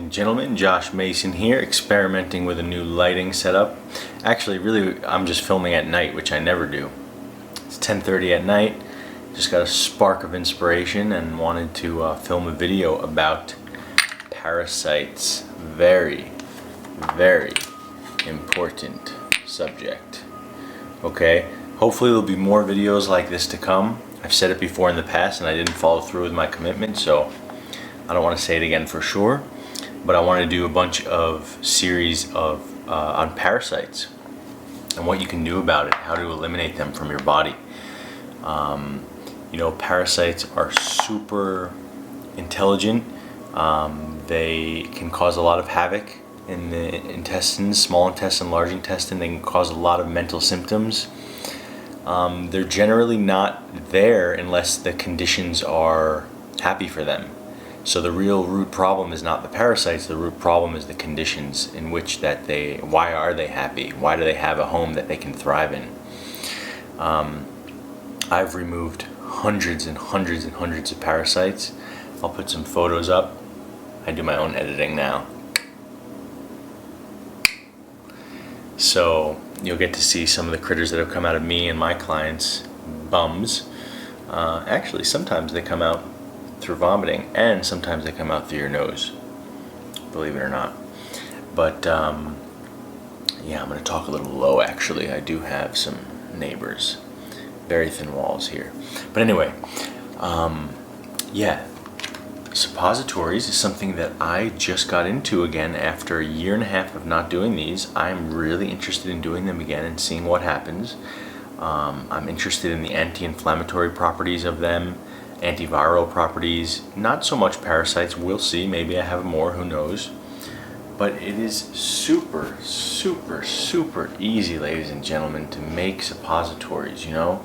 and gentlemen, Josh Mason here, experimenting with a new lighting setup. Actually, really, I'm just filming at night, which I never do. It's 10:30 at night. Just got a spark of inspiration and wanted to film a video about parasites. Very, very important subject. Okay, hopefully there'll be more videos like this to come. I've said it before in the past and I didn't follow through with my commitment, so I don't want to say it again for sure, but I want to do a bunch of series of on parasites and what you can do about it, how to eliminate them from your body. You know, parasites are super intelligent. They can cause a lot of havoc in the intestines, small intestine, large intestine. They can cause a lot of mental symptoms. They're generally not there unless the conditions are happy for them. So the real root problem is not the parasites, the root problem is the conditions in which why are they happy? Why do they have a home that they can thrive in? I've removed hundreds and hundreds and hundreds of parasites. I'll put some photos up. I do my own editing now. So you'll get to see some of the critters that have come out of me and my clients' bums. Actually, sometimes they come out through vomiting, and sometimes they come out through your nose, believe it or not. But yeah, I'm going to talk a little low actually. I do have some neighbors. Very thin walls here. But anyway, yeah, suppositories is something that I just got into again after a year and a half of not doing these. I'm really interested in doing them again and seeing what happens. I'm interested in the anti-inflammatory properties of them, antiviral properties, not so much parasites. We'll see, maybe I have more, who knows. But it is super, super, super easy, ladies and gentlemen, to make suppositories, you know?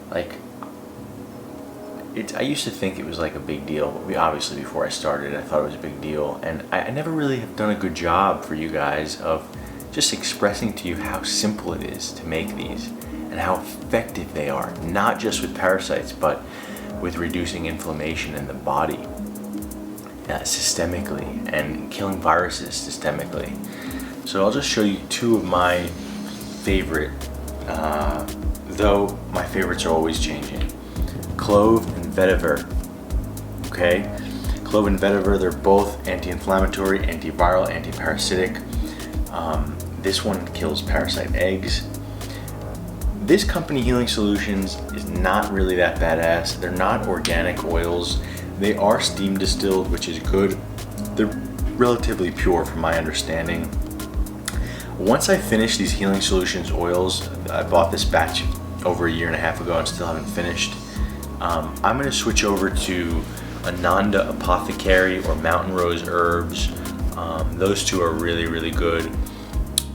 Like, I used to think it was like a big deal. Obviously, before I started, I thought it was a big deal. And I never really have done a good job for you guys of just expressing to you how simple it is to make these and how effective they are, not just with parasites, but with reducing inflammation in the body systemically and killing viruses systemically. So I'll just show you two of my favorite, though my favorites are always changing. Clove and vetiver. Okay, clove and vetiver, they're both anti-inflammatory, antiviral, anti-parasitic. This one kills parasite eggs. This company, Healing Solutions, is not really that badass. They're not organic oils. They are steam distilled, which is good. They're relatively pure from my understanding. Once I finish these Healing Solutions oils, I bought this batch over a year and a half ago and still haven't finished. I'm going to switch over to Ananda Apothecary or Mountain Rose Herbs. Those two are really, really good.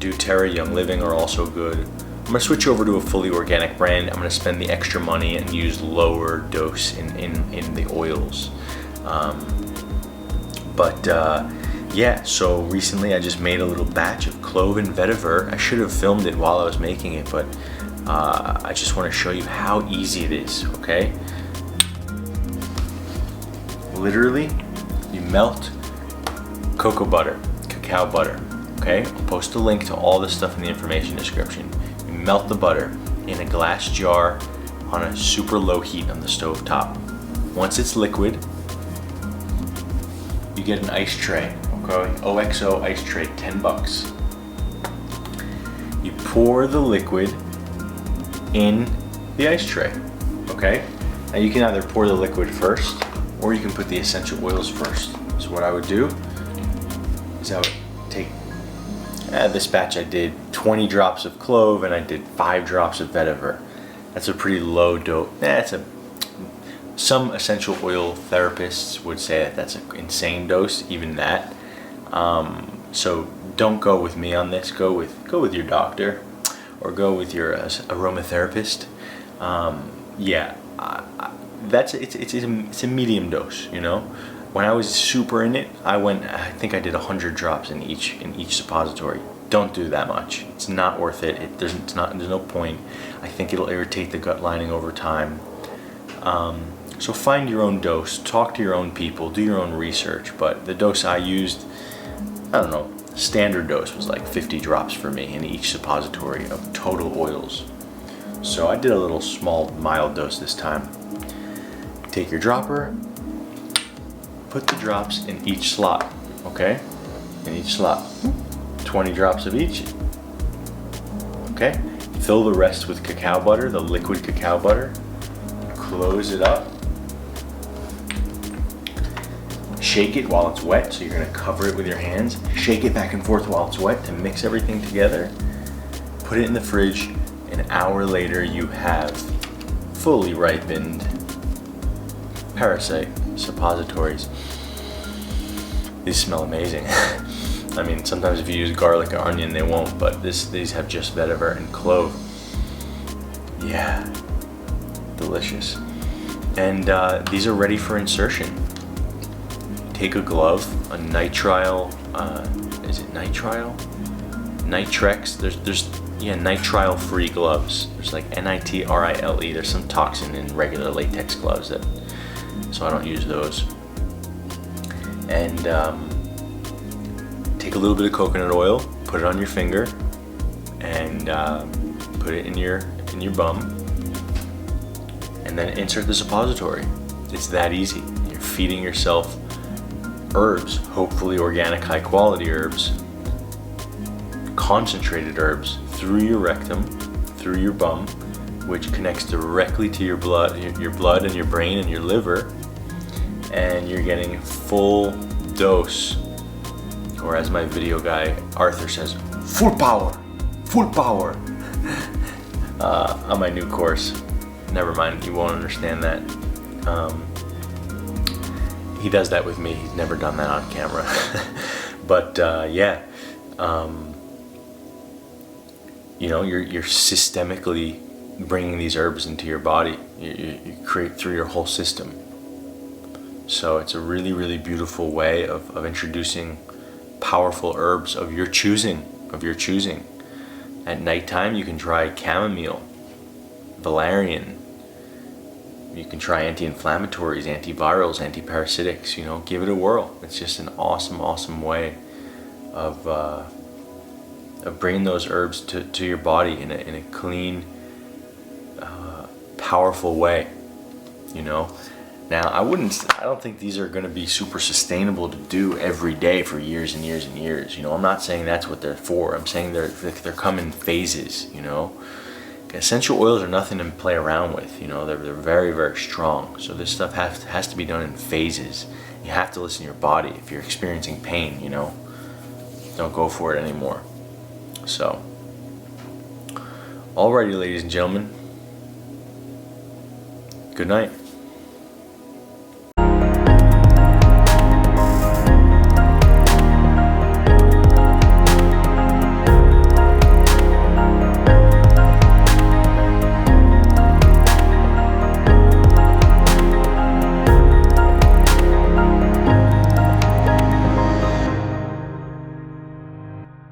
doTERRA, Young Living are also good. I'm going to switch over to a fully organic brand. I'm going to spend the extra money and use lower dose in the oils. Yeah, so recently I just made a little batch of clove and vetiver. I should have filmed it while I was making it, but I just want to show you how easy it is, okay? Literally, you melt cocoa butter, cacao butter, okay? I'll post a link to all this stuff in the information description. You melt the butter in a glass jar on a super low heat on the stove top. Once it's liquid, you get an ice tray, okay? OXO ice tray, 10 bucks. You pour the liquid in the ice tray, okay? Now you can either pour the liquid first or you can put the essential oils first. So what I would do is I would take, this batch I did 20 drops of clove and I did 5 drops of vetiver. That's a pretty low dose. Some essential oil therapists would say that that's an insane dose, even that. So don't go with me on this. Go with your doctor or go with your aromatherapist. Yeah, it's a medium dose, you know. When I was super in it, I think I did 100 drops in each suppository. Don't do that much. It's not worth it. There's no point. I think it'll irritate the gut lining over time. So find your own dose, talk to your own people, do your own research. But the dose I used, I don't know, standard dose was like 50 drops for me in each suppository of total oils. So I did a little small mild dose this time. Take your dropper, put the drops in each slot, okay? In each slot. 20 drops of each. Okay? Fill the rest with cacao butter, the liquid cacao butter. Close it up. Shake it while it's wet, so you're gonna cover it with your hands. Shake it back and forth while it's wet to mix everything together. Put it in the fridge. An hour later, you have fully ripened Parasite suppositories. These smell amazing. I mean, sometimes if you use garlic or onion, they won't, but these have just vetiver and clove. Yeah, delicious. And these are ready for insertion. Take a glove, a nitrile, is it nitrile? Nitrex, there's nitrile-free gloves. There's like N-I-T-R-I-L-E. There's some toxin in regular latex gloves, so I don't use those. And take a little bit of coconut oil, put it on your finger, and put it in your bum, and then insert the suppository. It's that easy. You're feeding yourself herbs, hopefully organic, high-quality herbs, concentrated herbs through your rectum, through your bum, which connects directly to your blood and your brain and your liver, and you're getting full dose, or as my video guy Arthur says, full power on my new course. Never mind, you won't understand that. He does that with me. He's never done that on camera. But yeah, you know, you're systemically bringing these herbs into your body. You create through your whole system. So it's a really, really beautiful way of introducing powerful herbs of your choosing. At nighttime, you can try chamomile, valerian. You can try anti-inflammatories, antivirals, anti-parasitics. You know, give it a whirl. It's just an awesome, awesome way of bringing those herbs to your body in a clean, powerful way. You know. Now, I don't think these are going to be super sustainable to do every day for years and years and years. You know, I'm not saying that's what they're for. I'm saying they're come in phases. You know. Essential oils are nothing to play around with, you know. They're very, very strong. So this stuff has to be done in phases. You have to listen to your body. If you're experiencing pain, you know, don't go for it anymore. So, alrighty, ladies and gentlemen, good night.